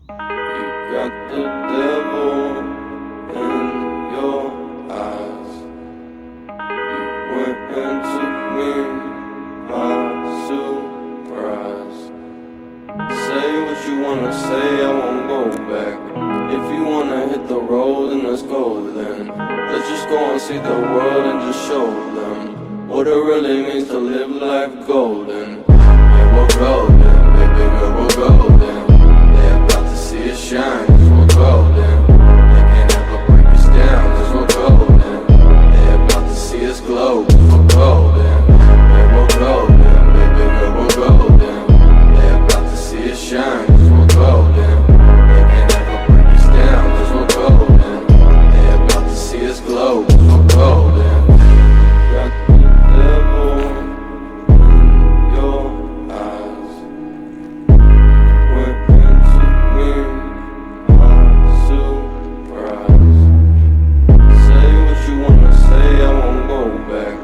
You got the devil in your eyes. You went and took me by surprise. Say what you wanna say, I won't go back. If you wanna hit the road, then let's go then. Let's just go and see the world and just show them what it really means to live life golden. Yeah, we're golden, baby girl, we're golden. They're about to see us shine, cause we're golden. They can't ever break us down, cause we're golden. They're about to see us glow, cause we're golden. Yeah, we're golden, baby girl, we're golden. They're about to see us shine, cause we're golden. They can't ever break us down, cause we're golden. They're about to see us glow, cause we're golden. Got the devil in your eyes. Went and took me by surprise. Say what you wanna say, I won't go back.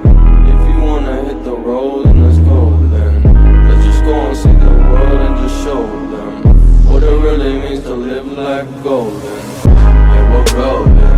If you wanna hit the road, then let's go then. Let's just go and see the world and just show them what it really means to live life golden. Yeah, we're golden.